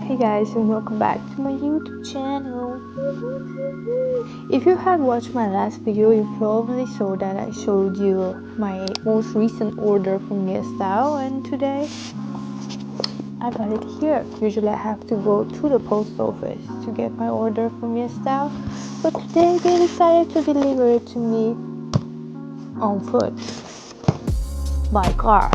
Hey guys, and welcome back to my YouTube channel. If you had watched my last video, you probably saw that I showed you my most recent order from YesStyle, and today I got it here. Usually I have to go to the post office to get my order from YesStyle, but today they decided to deliver it to me on foot, by car.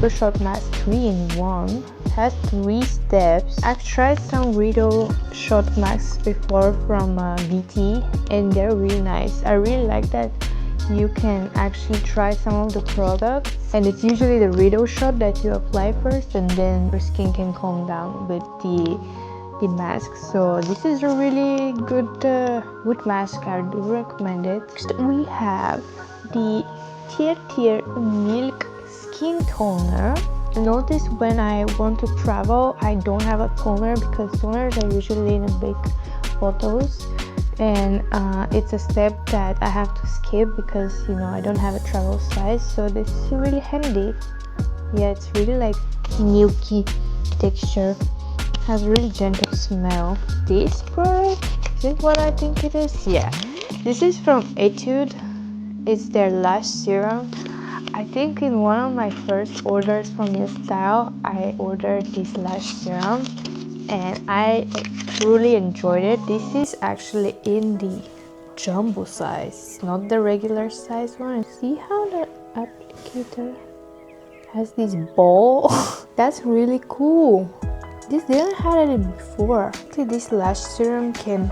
The short mask 3-in-1 has 3 steps. I've tried some Riddle short masks before from VT and they're really nice. I really like that you can actually try some of the products, and it's usually the Riddle shot that you apply first and then your skin can calm down with the mask. So this is a really good mask. I do recommend it. Next we have the Tier Milk Skin Toner. Notice when I want to travel, I don't have a toner because toners are usually in big bottles, and it's a step that I have to skip because I don't have a travel size. So this is really handy. Yeah, it's really like milky texture, has really gentle smell. This product, is it what I think it is? Yeah, this is from Etude. It's their lash serum. I think in one of my first orders from YesStyle, I ordered this lash serum and I truly enjoyed it. This is actually in the jumbo size, not the regular size one. See how the applicator has this ball? That's really cool. This didn't have it before. This lash serum can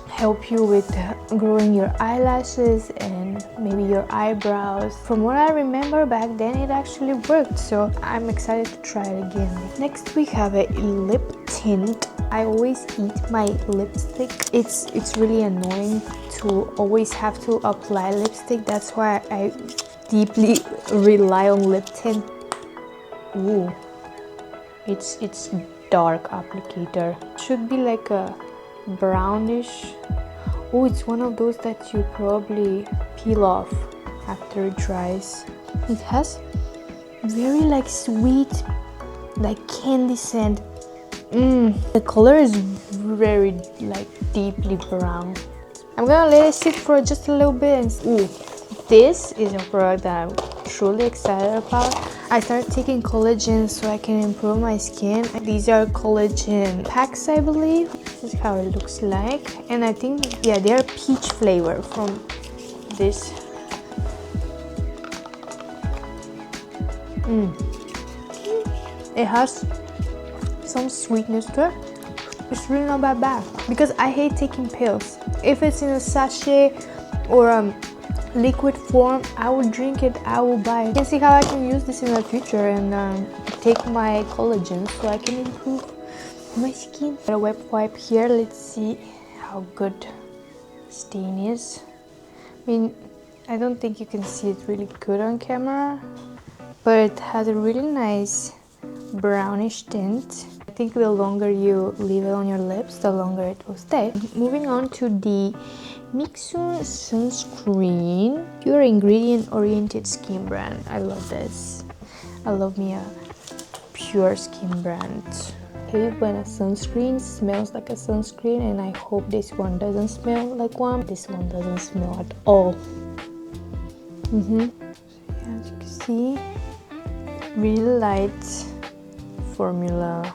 help you with growing your eyelashes and maybe your eyebrows. From what I remember back then, it actually worked, so I'm excited to try it again. Next we have a lip tint. I always eat my lipstick. It's really annoying to always have to apply lipstick. That's why I deeply rely on lip tint. Ooh, it's dark applicator. Should be like a brownish. Oh, it's one of those that you probably peel off after it dries. It has very like sweet, like candy scent. The color is very like deeply brown. I'm gonna let it sit for just a little bit and ooh, this is a product that I'm truly excited about. I started taking collagen so I can improve my skin. These are collagen packs, I believe. This is how it looks like, and I think, yeah, they're peach flavor from this. It has some sweetness to it. It's really not that bad because I hate taking pills. If it's in a sachet or liquid form, I will drink it, I will buy it. You can see how I can use this in the future and take my collagen so I can improve my skin. Got a wet wipe here. Let's see how good stain is. I mean, I don't think you can see it really good on camera, but it has a really nice brownish tint. I think the longer you leave it on your lips, the longer it will stay. Moving on to the Mixun sunscreen, pure ingredient oriented skin brand. I love this. I love me a pure skin brand. I hate when a sunscreen smells like a sunscreen, and I hope this one doesn't smell like one. This one doesn't smell at all. As you can see, really light formula.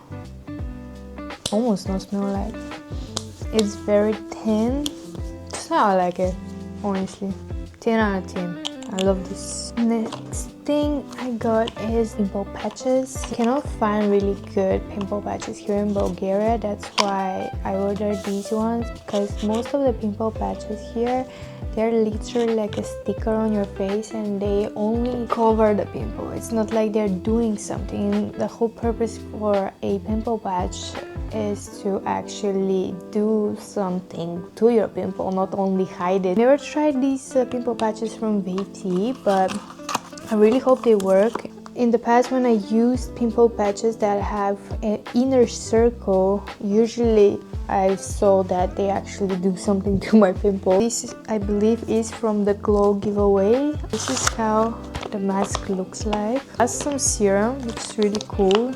Almost no smell like. It's very thin. That's how I like it, honestly. 10 out of 10. I love this. Next thing I got is pimple patches. I cannot find really good pimple patches here in Bulgaria. That's why I ordered these ones, because most of the pimple patches here, they're literally like a sticker on your face and they only cover the pimple. It's not like they're doing something. The whole purpose for a pimple patch is to actually do something to your pimple, not only hide it. Never tried these pimple patches from VT, but I really hope they work. In the past, when I used pimple patches that have an inner circle, usually I saw that they actually do something to my pimple. This, I believe, is from the Glow giveaway. This is how the mask looks like. It has some serum, which is really cool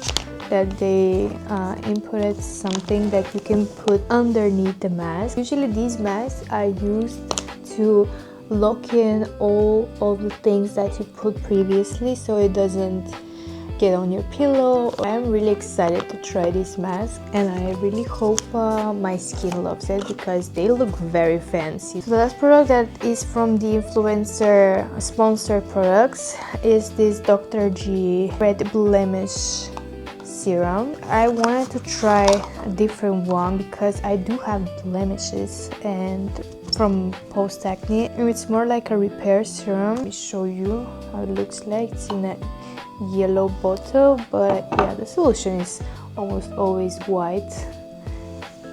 that they inputted something that you can put underneath the mask. Usually these masks are used to lock in all of the things that you put previously so it doesn't get on your pillow. I'm really excited to try this mask, and I really hope my skin loves it because they look very fancy. So the last product that is from the influencer sponsored products is this Dr. G Red Blemish serum. I wanted to try a different one because I do have blemishes and from post acne, and it's more like a repair serum. Let me show you how it looks like. It's in a yellow bottle, but yeah, the solution is almost always white,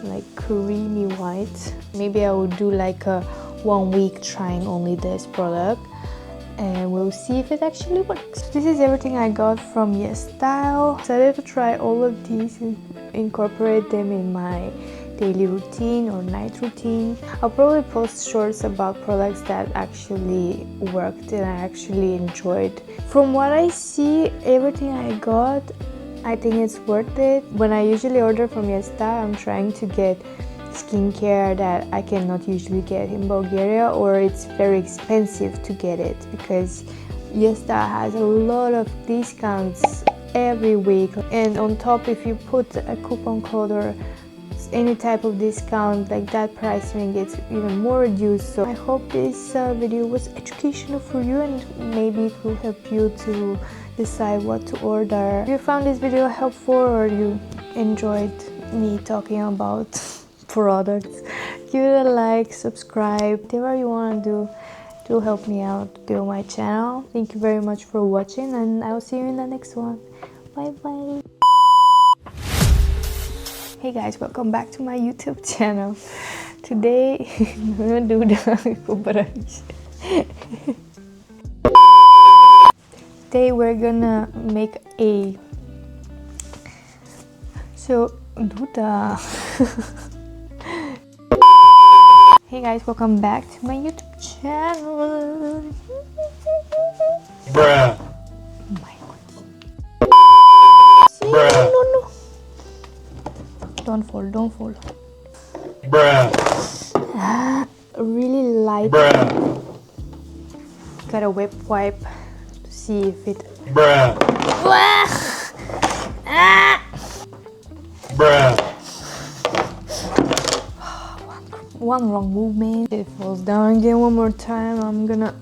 like creamy white. Maybe I will do like a 1 week trying only this product, and we'll see if it actually works. This is everything I got from YesStyle. Decided to try all of these and incorporate them in my daily routine or night routine. I'll probably post shorts about products that actually worked and I actually enjoyed. From what I see, everything I got, I think it's worth it. When I usually order from YesStyle, I'm trying to get skincare that I cannot usually get in Bulgaria, or it's very expensive to get it because YesStyle has a lot of discounts every week, and on top if you put a coupon code or any type of discount, like that pricing gets even more reduced. So I hope this video was educational for you, and maybe it will help you to decide what to order. If you found this video helpful or you enjoyed me talking about products, give it a like, subscribe, whatever you want to do to help me out build my channel. Thank you very much for watching, and I'll see you in the next one. Bye bye. Hey guys, welcome back to my YouTube channel. Today I'm gonna do the Today we're gonna make a Hey guys, welcome back to my YouTube channel. Bruh. Oh my god. Bruh. No. Don't fall. Bruh. Really light. Bruh. Gotta wet wipe to see if it. Bruh. Bruh. One wrong movement. It falls down again one more time. I'm gonna